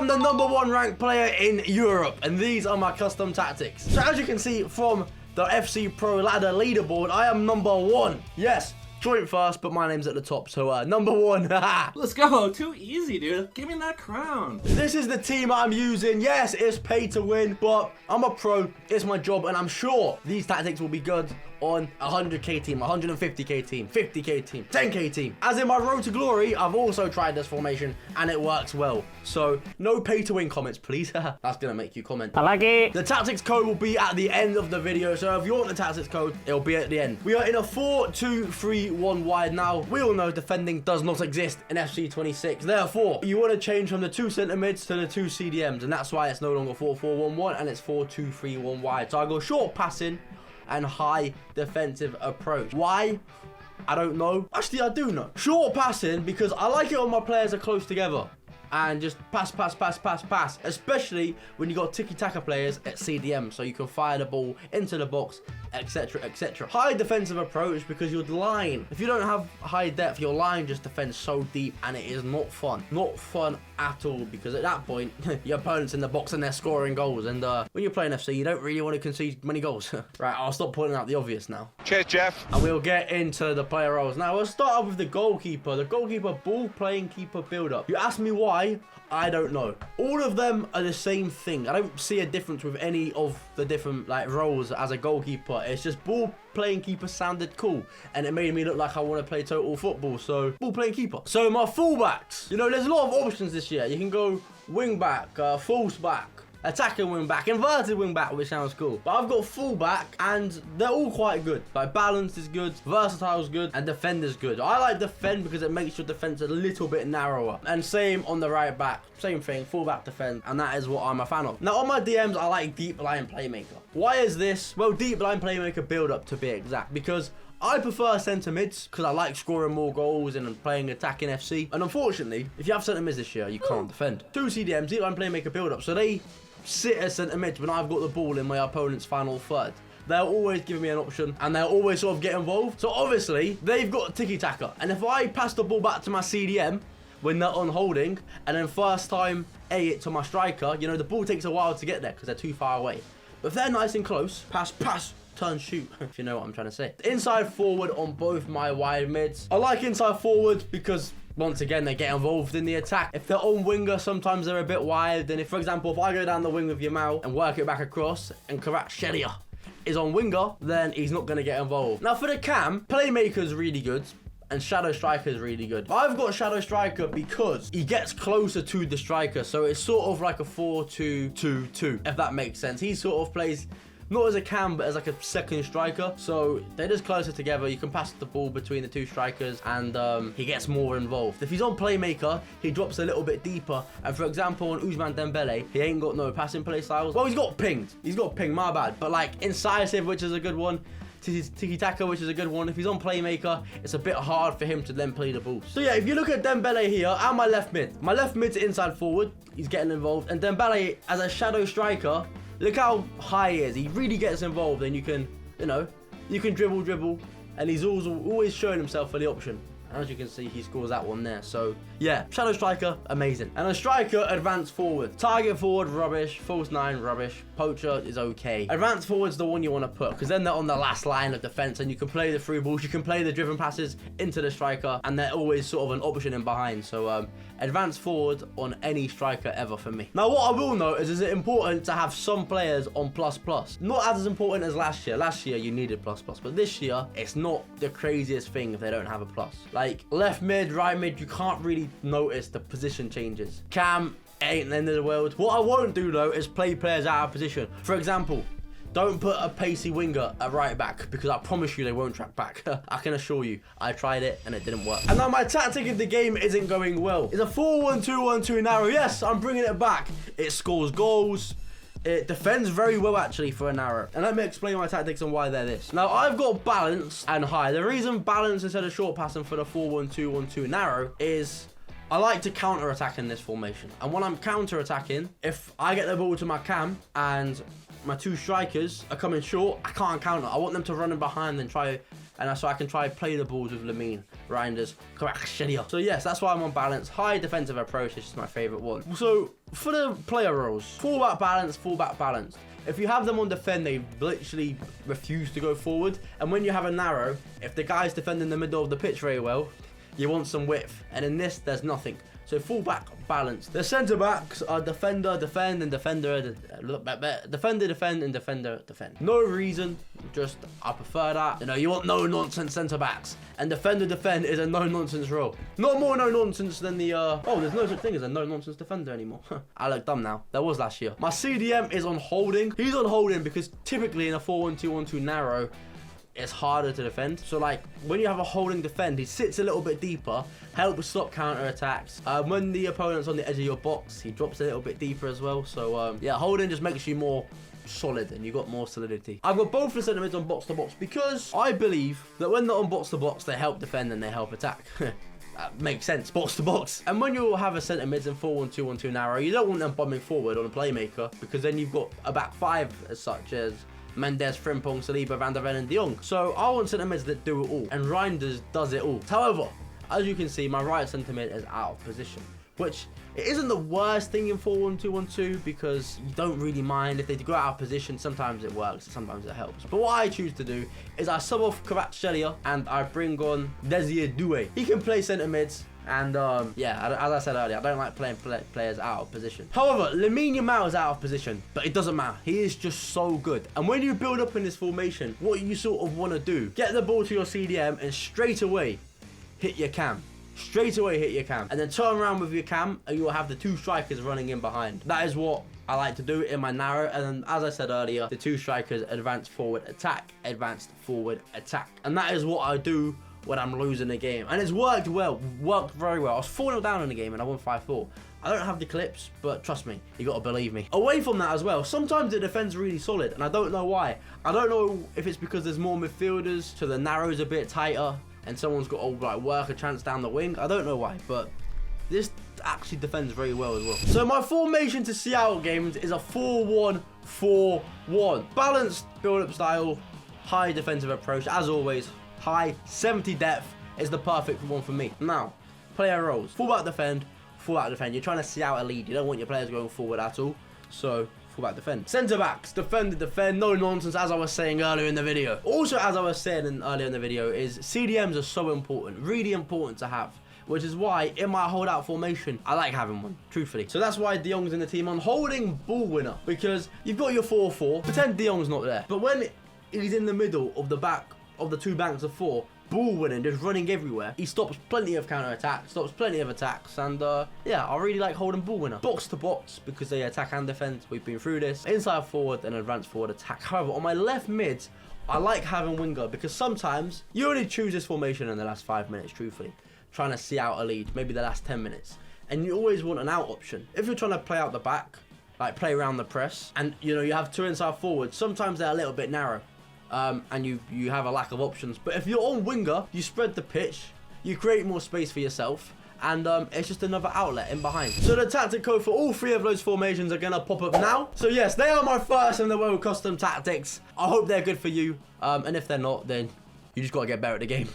am the #1 ranked player in Europe, and these are my custom tactics. So as you can see from the FC Pro Ladder leaderboard, I am #1. Yes, joint first, but my name's at the top, so #1. Let's go. Too easy, dude. Give me that crown. This is the team I'm using. Yes, it's pay to win, but I'm a pro. It's my job, and I'm sure these tactics will be good on 100k team, 150k team, 50k team, 10k team. As in my road to glory, I've also tried this formation, and it works well. So no pay to win comments, please. That's gonna make you comment. I like it. The tactics code will be at the end of the video, so if you want the tactics code, it'll be at the end. We are in a 4-2-3-1 wide now. We all know defending does not exist in FC 26. Therefore, you want to change from the 2 centre mids to the 2 CDMs, and that's why it's no longer 4-4-1-1 and it's 4-2-3-1 wide. So I go short passing and high defensive approach. Why? I don't know. Actually, I do know. Short passing because I like it when my players are close together. And just pass, pass, pass, pass, pass. Especially when you got tiki-taka players at CDM, so you can fire the ball into the box, etc, etc. High defensive approach because your line, if you don't have high depth, your line just defends so deep, and it is not fun. Not fun at all, because at that point, your opponent's in the box and they're scoring goals. And when you're playing FC, you don't really want to concede many goals. Right, I'll stop pointing out the obvious now. Cheers, Jeff. And we'll get into the player roles. Now, we'll start off with the goalkeeper. The goalkeeper, ball-playing keeper build-up. You ask me why? I don't know. All of them are the same thing. I don't see a difference with any of the different roles as a goalkeeper. It's just ball playing keeper sounded cool, and it made me look like I want to play total football, so ball playing keeper. So my fullbacks, you know, there's a lot of options this year. You can go wing back, false back, attacking wing back, inverted wing back, which sounds cool. But I've got full back, and they're all quite good. Like, balance is good, versatile is good, and defend is good. I like defend because it makes your defense a little bit narrower. And same on the right back. Same thing, full back defend, and that is what I'm a fan of. Now, on my DMs, I like deep line playmaker. Why is this? Well, deep line playmaker build up, to be exact, because I prefer centre mids because I like scoring more goals and playing attacking FC. And unfortunately, if you have centre mids this year, you can't defend. 2 CDMs, deep line playmaker build up, so they sit as centre mids when I've got the ball in my opponent's final third. They'll always give me an option, and they'll always sort of get involved. So obviously, they've got tiki-taka. And if I pass the ball back to my CDM when they're on holding, and then first time it to my striker, you know, the ball takes a while to get there because they're too far away. But if they're nice and close, pass, pass, turn, shoot, if you know what I'm trying to say. Inside forward on both my wide mids. I like inside forward because once again, they get involved in the attack. If they're on winger, sometimes they're a bit wide. And if, for example, if I go down the wing with Yamal and work it back across, and Kvaratskhelia is on winger, then he's not going to get involved. Now, for the cam, playmaker's really good, and shadow striker is really good. I've got shadow striker because he gets closer to the striker, so it's sort of like a 4-2-2-2, if that makes sense. He sort of plays not as a cam, but as like a second striker. So they're just closer together. You can pass the ball between the 2 strikers, and he gets more involved. If he's on playmaker, he drops a little bit deeper. And for example, on Ousmane Dembele, he ain't got no passing play styles. Well, he's got pinged. He's got pinged, my bad. But like incisive, which is a good one. Tiki-taka, which is a good one. If he's on playmaker, it's a bit hard for him to then play the ball. So yeah, if you look at Dembele here, and my left mid's inside forward. He's getting involved. And Dembele, as a shadow striker, look how high he is. He really gets involved, and you can, you know, you can dribble, and he's always showing himself for the option. As you can see, he scores that one there. So yeah, shadow striker, amazing. And a striker, advanced forward. Target forward, rubbish. False 9, rubbish. Poacher is okay. Advanced forward's the one you want to put, because then they're on the last line of defense, and you can play the through balls, you can play the driven passes into the striker, and they're always sort of an option in behind. So advanced forward on any striker ever for me. Now, what I will note is it important to have some players on plus. Not as important as last year. Last year you needed plus, but this year it's not the craziest thing if they don't have a plus. Like left mid, right mid, you can't really notice the position changes. Cam ain't the end of the world. What I won't do though is play players out of position. For example, don't put a pacey winger at right back, because I promise you they won't track back. I can assure you, I tried it and it didn't work. And now my tactic of the game isn't going well. It's a 4-1-2-1-2 narrow. Yes, I'm bringing it back. It scores goals. It defends very well, actually, for a narrow. And let me explain my tactics and why they're this. Now, I've got balance and high. The reason balance instead of short passing for the 4-1-2-1-2 narrow is I like to counter-attack in this formation. And when I'm counter-attacking, if I get the ball to my cam and my 2 strikers are coming short, I can't counter. I want them to run in behind and try and so I can try play the balls with Lamine, Reinders, Kvaratskhelia. So yes, that's why I'm on balance. High defensive approach is just my favorite one. So for the player roles, fullback balance, fullback balanced. If you have them on defend, they literally refuse to go forward. And when you have a narrow, if the guy's defending the middle of the pitch very well, you want some width. And in this, there's nothing. So fullback balanced. The centre backs are defender, defend, and defender. Defender, defend, and defender, defend. No reason, just I prefer that. You know, you want no nonsense centre backs, and defender, defend is a no nonsense role. Not more no nonsense than the oh, there's no such thing as a no nonsense defender anymore. I look dumb now. That was last year. My CDM is on holding. He's on holding because typically in a 4-1-2-1-2 narrow, it's harder to defend. So like when you have a holding defend, he sits a little bit deeper, helps stop counter attacks. When the opponent's on the edge of your box, he drops a little bit deeper as well. So yeah, holding just makes you more solid and you got more solidity. I've got both the centre mids on box to box because I believe that when they're on box to box, they help defend and they help attack. That makes sense, box to box. And when you have a centre mids in 4-1-2-1-2 narrow, you don't want them bombing forward on a playmaker because then you've got a back five as such as Mendes, Frimpong, Saliba, Van der Ven, and De Jong. So I want centre mids that do it all, and Reinders does it all. However, as you can see, my right centre mid is out of position, which it isn't the worst thing in 4-1-2-1-2 because you don't really mind if they go out of position. Sometimes it works, sometimes it helps. But what I choose to do is I sub off Kvaratskhelia and I bring on DhTekkz. He can play centre mids. And yeah, as I said earlier, I don't like playing players out of position. However, Lamine Yamal is out of position, but it doesn't matter. He is just so good. And when you build up in this formation, what you sort of want to do, get the ball to your CDM and straight away hit your cam. Straight away hit your cam. And then turn around with your cam and you'll have the two strikers running in behind. That is what I like to do in my narrow. And then, as I said earlier, the two strikers advance forward attack, advanced forward attack. And that is what I do when I'm losing a game. And it's worked well, worked very well. I was 4-0 down in the game and I won 5-4. I don't have the clips, but trust me, you gotta believe me. Away from that as well, sometimes the defense really solid and I don't know why. I don't know if it's because there's more midfielders, so the narrow's a bit tighter and someone's got to like work a chance down the wing. I don't know why, but this actually defends very well as well. So my formation to see out games is a 4-1-4-1. Balanced build-up style, high defensive approach, as always. High 70 depth is the perfect one for me. Now, player roles. Fullback defend, fullback defend. You're trying to see out a lead. You don't want your players going forward at all. So, fullback defend. Centre backs, defend, no nonsense, as I was saying earlier in the video. Also, as I was saying earlier in the video, is CDMs are so important, really important to have. Which is why, in my holdout formation, I like having one, truthfully. So that's why De Jong's in the team on holding ball winner. Because you've got your 4-4, pretend De Jong's not there. But when he's in the middle of the back of the two banks of four, ball winning, just running everywhere, he stops plenty of counter attacks, stops plenty of attacks, and yeah, I really like holding ball winner. Box to box because they attack and defend. We've been through this. Inside forward and advance forward attack. However, on my left mid, I like having winger because sometimes you only choose this formation in the last 5 minutes, truthfully, trying to see out a lead, maybe the last 10 minutes, and you always want an out option. If you're trying to play out the back, like play around the press, and you know you have two inside forwards, sometimes they're a little bit narrow. And you have a lack of options. But if you're on winger, you spread the pitch, you create more space for yourself, and it's just another outlet in behind. So the tactic code for all three of those formations are gonna pop up now. So yes, they are my first in the world custom tactics. I hope they're good for you, and if they're not, then you just gotta get better at the game.